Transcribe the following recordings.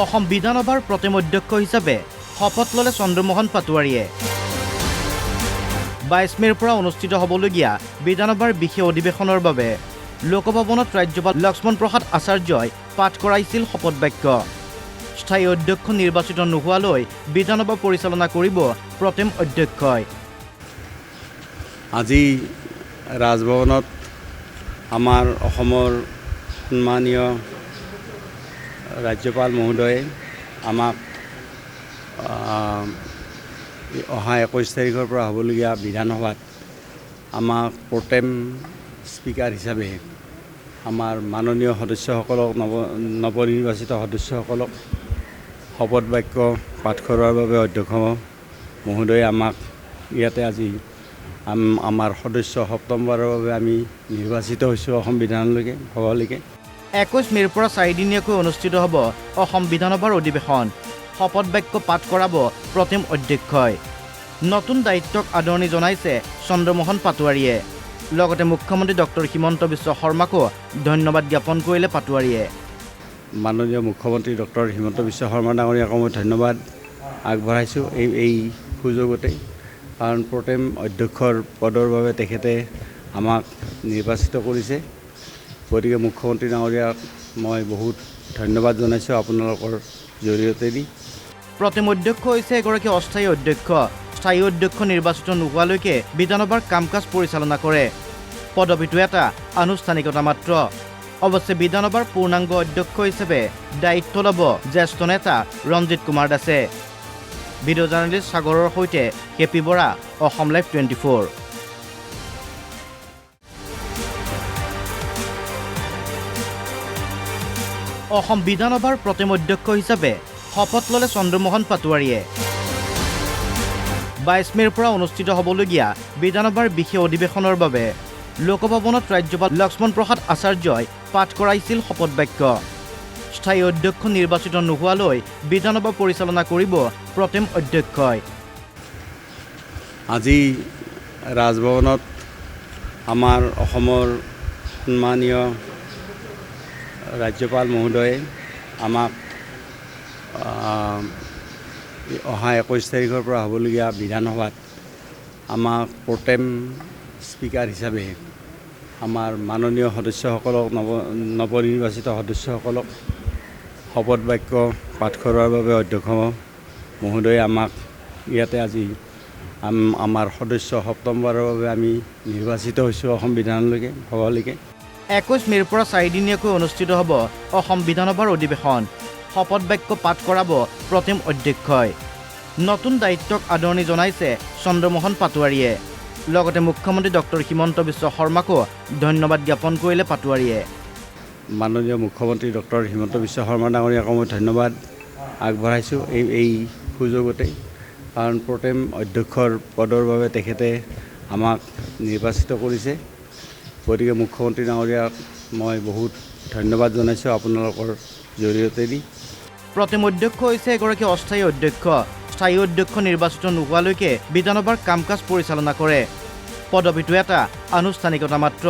অসম বিধানসভাৰ প্ৰথম অধ্যক্ষ হিচাপে শপত ল'লে চন্দ্ৰমোহন পাটোৱাৰীয়ে। 22 মে'ৰ পৰা অনুষ্ঠিত হ'বলগীয়া বিধানসভাৰ বিশেষ অধিৱেশনৰ বাবে লোকভৱনত ৰাজ্যপাল লক্ষ্মণ প্ৰসাদ আচাৰ্যই পাঠ কৰাইছিল শপত বাক্য। স্থায়ী অধ্যক্ষ নিৰ্বাচিত নোহোৱালৈ বিধানসভা পৰিচালনা কৰিব প্ৰথম অধ্যক্ষই। আজি ৰাজভৱনত আমাৰ অসমৰ সন্মানীয় ৰাজ্যপাল মহোদয়ে আমাক অহা 21 তাৰিখৰ পৰা হ'বলগীয়া বিধানসভাত আমাক প্ৰটেম স্পীকাৰ হিচাপে আমাৰ মাননীয় সদস্যসকলক নৱনিৰ্বাচিত সদস্যসকলক শপত বাক্য পাঠ কৰোৱাৰ বাবে অধ্যক্ষ মহোদয়ে আমাক ইয়াতে আজি আমাৰ সদস্য সপ্তমবাৰৰ বাবে আমি নিৰ্বাচিত হৈছোঁ অসম বিধানলৈকে সভালৈকে। 21 মে'ৰ পৰা 4 দিনীয়াকৈ অনুষ্ঠিত হ'ব অসম বিধানসভাৰ অধিৱেশন। শপত বাক্য পাঠ কৰাব প্ৰথম অধ্যক্ষই। নতুন দায়িত্বক আদৰণি জনাইছে চন্দ্ৰমোহন পাটোৱাৰীয়ে। লগতে মুখ্যমন্ত্ৰী ডক্টৰ হিমন্ত বিশ্ব শৰ্মাকো ধন্যবাদ জ্ঞাপন কৰিলে পাটোৱাৰীয়ে। মাননীয় মুখ্যমন্ত্ৰী ডক্টৰ হিমন্ত বিশ্ব শৰ্মা ডাঙৰীয়াকো মই ধন্যবাদ আগবঢ়াইছোঁ এই সুযোগতে, কাৰণ প্ৰথম অধ্যক্ষৰ পদৰ বাবে তেখেতে আমাক নিৰ্বাচিত কৰিছে। গতিকে মুখ্যমন্ত্ৰী ডাঙৰীয়াক মই বহুত ধন্যবাদ জনাইছোঁ আপোনালোকৰ জৰিয়তে দি। প্ৰথম অধ্যক্ষ হৈছে এগৰাকী অস্থায়ী অধ্যক্ষ। স্থায়ী অধ্যক্ষ নিৰ্বাচিত নোহোৱালৈকে বিধানসভাৰ কাম কাজ পৰিচালনা কৰে। পদবীটো এটা আনুষ্ঠানিকতা মাত্ৰ। অৱশ্যে বিধানসভাৰ পূৰ্ণাংগ অধ্যক্ষ হিচাপে দায়িত্ব ল'ব জ্যেষ্ঠ নেতা ৰঞ্জিত কুমাৰ দাসে। ভিডিঅ' জাৰ্নেলিষ্ট সাগৰৰ সৈতে কেপি বৰা, অসম লাইভ 24। অসম বিধানসভাৰ প্ৰথম অধ্যক্ষ হিচাপে শপত ল'লে চন্দ্ৰমোহন পাটোৱাৰীয়ে। 22 মে'ৰ পৰা অনুষ্ঠিত হ'বলগীয়া বিধানসভাৰ বিশেষ অধিৱেশনৰ বাবে লোকভৱনত ৰাজ্যপাল লক্ষ্মণ প্ৰসাদ আচাৰ্যই পাঠ কৰাইছিল শপত বাক্য। স্থায়ী অধ্যক্ষ নিৰ্বাচিত নোহোৱালৈ বিধানসভা পৰিচালনা কৰিব প্ৰথম অধ্যক্ষই। আজি ৰাজভৱনত আমাৰ অসমৰ সন্মানীয় ৰাজ্যপাল মহোদয়ে আমাক অহা 21 তাৰিখৰ পৰা হ'বলগীয়া বিধানসভাত আমাক প্ৰটেম স্পীকাৰ হিচাপে আমাৰ মাননীয় সদস্যসকলক নৱনিৰ্বাচিত সদস্যসকলক শপত বাক্য পাঠ কৰোৱাৰ বাবে অধ্যক্ষ মহোদয়ে আমাক ইয়াতে আজি আমাৰ সদস্য সপ্তমবাৰৰ বাবে আমি নিৰ্বাচিত হৈছোঁ অসম বিধানলৈকে সভালৈকে। 21 মে'ৰ পৰা 4 দিনীয়াকৈ অনুষ্ঠিত হ'ব অসম বিধানসভাৰ অধিৱেশন। শপত বাক্য পাঠ কৰাব প্ৰথম অধ্যক্ষই। নতুন দায়িত্বক আদৰণি জনাইছে চন্দ্ৰমোহন পাটোৱাৰীয়ে। লগতে মুখ্যমন্ত্ৰী ডক্টৰ হিমন্ত বিশ্ব শৰ্মাকো ধন্যবাদ জ্ঞাপন কৰিলে পাটোৱাৰীয়ে। মাননীয় মুখ্যমন্ত্ৰী ডক্টৰ হিমন্ত বিশ্ব শৰ্মা ডাঙৰীয়াকো মই ধন্যবাদ আগবঢ়াইছোঁ এই সুযোগতে, কাৰণ প্ৰথম অধ্যক্ষৰ পদৰ বাবে তেখেতে আমাক নিৰ্বাচিত কৰিছে। গতিকে মুখ্যমন্ত্ৰী ডাঙৰীয়াক মই বহুত ধন্যবাদ জনাইছোঁ আপোনালোকৰ জৰিয়তে দি। প্ৰথম অধ্যক্ষ হৈছে এগৰাকী অস্থায়ী অধ্যক্ষ। স্থায়ী অধ্যক্ষ নিৰ্বাচিত নোহোৱালৈকে বিধানসভাৰ কাম কাজ পৰিচালনা কৰে। পদবীটো এটা আনুষ্ঠানিকতা মাত্ৰ।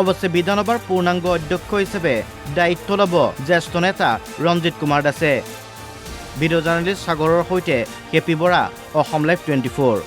অৱশ্যে বিধানসভাৰ পূৰ্ণাংগ অধ্যক্ষ হিচাপে দায়িত্ব ল'ব জ্যেষ্ঠ নেতা ৰঞ্জিত কুমাৰ দাসে। ভিডিঅ' জাৰ্নেলিষ্ট সাগৰৰ সৈতে কেপি বৰা, অসম লাইভ 24।